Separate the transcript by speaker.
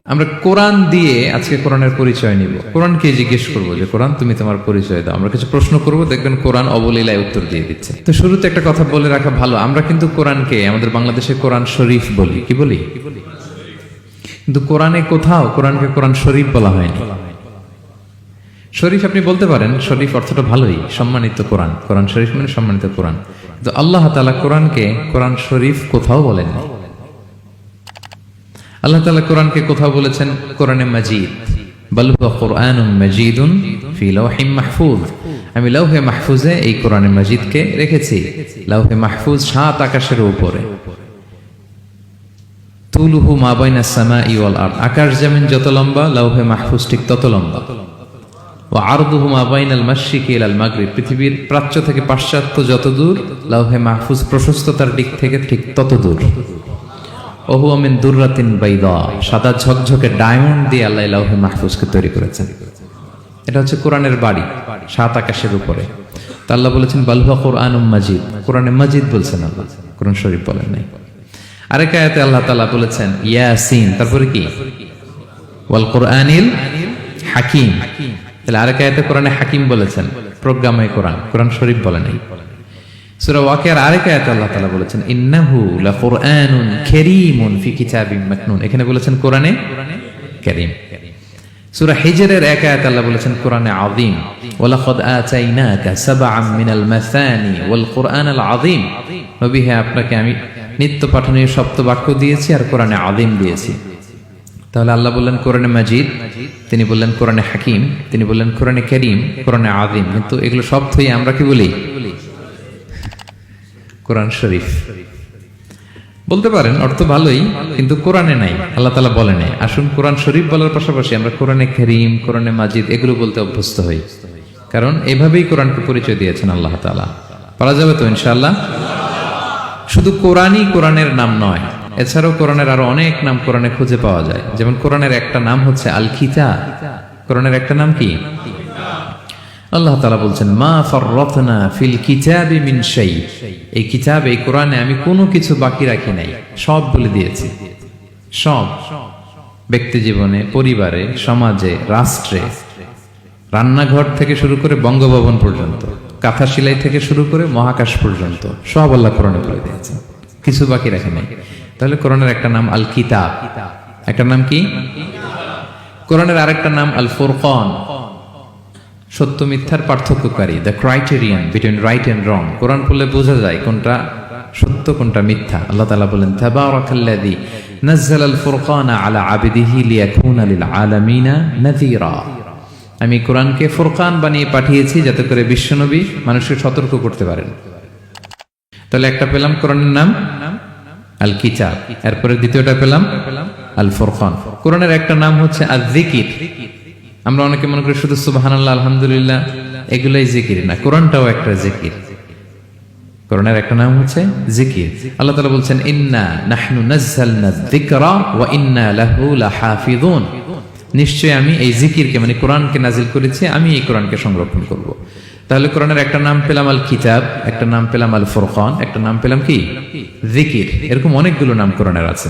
Speaker 1: আমরা কোরআন দিয়ে আজকে কোরআনের পরিচয় নিব। কোরআনকে জিজ্ঞেস করবো যে কোরআন তুমি তোমার পরিচয় দাও। আমরা কিছু প্রশ্ন করব, দেখবেন কোরআন অবলীলায় উত্তর দিয়ে দিচ্ছে। তো শুরুতে একটা কথা বলে রাখা ভালো, আমরা কিন্তু কোরআনকে আমাদের বাংলাদেশে কোরআন শরীফ বলি। কি বলি? কিন্তু কোরআনে কোথাও কোরআনকে কোরআন শরীফ বলা হয়নি। শরীফ আপনি বলতে পারেন, শরীফ অর্থটা ভালোই, সম্মানিত কোরআন। কোরআন শরীফ মানে সম্মানিত কোরআন। কিন্তু আল্লাহ তাআলা কোরআনকে কোরআন শরীফ কোথাও বলেননি। আল্লাহ তাআলা কোরআনকে কোথাও বলেছেন কোরআনে মাজিদ, বাল হুয়া কুরআনুম মাজিদুন ফি লাওহিম মাহফুজ। আমি লাওহে মাহফুজে এই কোরআনে মাজিদকে রেখেছি। লাওহে মাহফুজ 7 আকাশের উপরে। তুলুহু মা বাইনাস সামাই ওয়াল আরদ, আকাশ জমিন যত লম্বা লাওহে মাহফুজ ঠিক তত লম্বা। ওয়া আরদুহু মা বাইনাল মাশরিকি ইলাল মাগরিব, পৃথিবীর প্রাচ্য থেকে পাশ্চাত্য যত দূর, লাওহে মাহফুজ প্রশস্ততার দিক থেকে ঠিক তত দূর। ওহু মিন দুররাতিন বাইদা, সাদা ঝকঝকে ডায়মন্ড দিয়ে আল্লাহ লাওহে মাহফুজকে তৈরি করেছেন। এটা হচ্ছে কোরআনের বাড়ি 7 আকাশের উপরে। তা আল্লাহ বলেছেন বাল হুয়া কুরআনুম মাজিদ, কোরআনে মাজিদ বলছেন আল্লাহ, কোরআন শরীফ বলেন নাই। আরেক আয়াতে আল্লাহ তাআলা বলেছেন ইয়াসিন, তারপরে কি? ওয়াল কুরআনিল হাকিম। তাহলে আরেক আয়াতে কোরআনে হাকিম বলেছেন, প্রজ্ঞাময় কোরআন, কোরআন শরীফ বলেন নাই। সূরা ওয়াকিয়ার আরেক আয়াতে আল্লাহ তাআলা বলেছেন ইন্নাহু লাকুরআনুন কারীমুন ফি কিতাবিম মাকনুন, এখানে বলেছেন কোরআনে কারীম। সূরা হিজরের এক আয়াতে আল্লাহ বলেছেন কোরআনে আযীম, ওয়ালাকাদ আতাইনাকা সাবআম মিনাল মাসানি ওয়াল কুরআনাল আযীম। নবী হে, আপনাকে আমি নিত্য পাঠনীয় সপ্ত বাক্য দিয়েছি আর কোরআনে আযীম দিয়েছি। তাহলে আল্লাহ বললেন কোরআনে মাজিদ, তিনি বললেন কোরআনে হাকিম, তিনি বললেন কোরআনে কারীম, কোরআনে আযীম। কিন্তু এগুলো সব থেকে আমরা কি বলি? কোরআন শরীফ বলতে পারেন, অর্থ ভালোই, কিন্তু কোরআনে নাই, আল্লাহ তাআলা বলেন নাই। আসুন কোরআন শরীফ বলার পাশাপাশি আমরা কোরআনে কারীম, কোরআনে মাজিদ এগুলো বলতে অভ্যস্ত হই, কারণ এভাবেই কোরআনকে পরিচয় দিয়েছেন আল্লাহ তাআলা। পারা যাবে তো ইনশাআল্লাহ? শুধু কোরআনই কোরআনের নাম নয়, এছাড়াও কোরআনের আরো অনেক নাম কোরআনে খুঁজে পাওয়া যায়। যেমন কোরআনের একটা নাম হচ্ছে আল কিতাব। কোরআনের একটা নাম কি? আল্লাহ তাআলা বলছেন মা ফাররাতনা ফিল কিতাবি মিন শাই, এই কিতাব, এই কোরআনে আমি কোনো কিছু বাকি রাখি নাই, সব বলে দিয়েছি। সব, ব্যক্তি জীবনে, পরিবারে, সমাজে, রাষ্ট্রে, রান্নাঘর থেকে শুরু করে বঙ্গভবন পর্যন্ত, কাঁথা সেলাই থেকে শুরু করে মহাকাশ পর্যন্ত সব আল্লাহ কোরআনে বলে দিয়েছেন, কিছু বাকি রাখে নাই। তাহলে কোরআনের একটা নাম আল কিতাব, একটা নাম কি? কোরআনের আরেকটা নাম আল ফুরকান, সত্য মিথ্যার পার্থক্যকারী, the criterion between right and wrong. Quran পড়লে বোঝা যায় কোনটা সত্য কোনটা মিথ্যা। আল্লাহ তাআলা বলেন তাবারাকাল্লাযী নাযালাল ফুরকানা আলা আবদিহি লিয়াকুনা লিল আলামিনা নাযীরা, আমি কোরআনকে ফুরকান বানিয়ে পাঠিয়েছি যাতে করে বিশ্বনবী মানুষকে সতর্ক করতে পারেন। তাহলে একটা পেলাম কোরআনের নাম আল কিতাব, এরপরে দ্বিতীয়টা পেলাম আল ফুরকান। কোরআনের একটা নাম হচ্ছে আয-যিকির। আমরা অনেকে মনে করি শুধু সুবহানাল্লাহ, আলহামদুলিল্লাহ এগুলাই জিকির, না, কোরআনটাও একটা জিকির। কোরআনের একটা নাম হচ্ছে জিকির। আল্লাহ তাআলা বলছেন ইন্না নাহনু নাযালনা যিকরা ওয়া ইন্না লাহু লাহাফিযুন, নিশ্চয় আমি এই জিকিরকে মানে কোরআনকে নাজিল করেছি, আমি এই কোরআনকে সংরক্ষণ করব। তাহলে কোরআনের একটা নাম পেলাম আল কিতাব, একটা নাম পেলাম আল ফুরকান, একটা নাম পেলাম কি? জিকির। এরকম অনেকগুলো নাম কোরআনের আছে।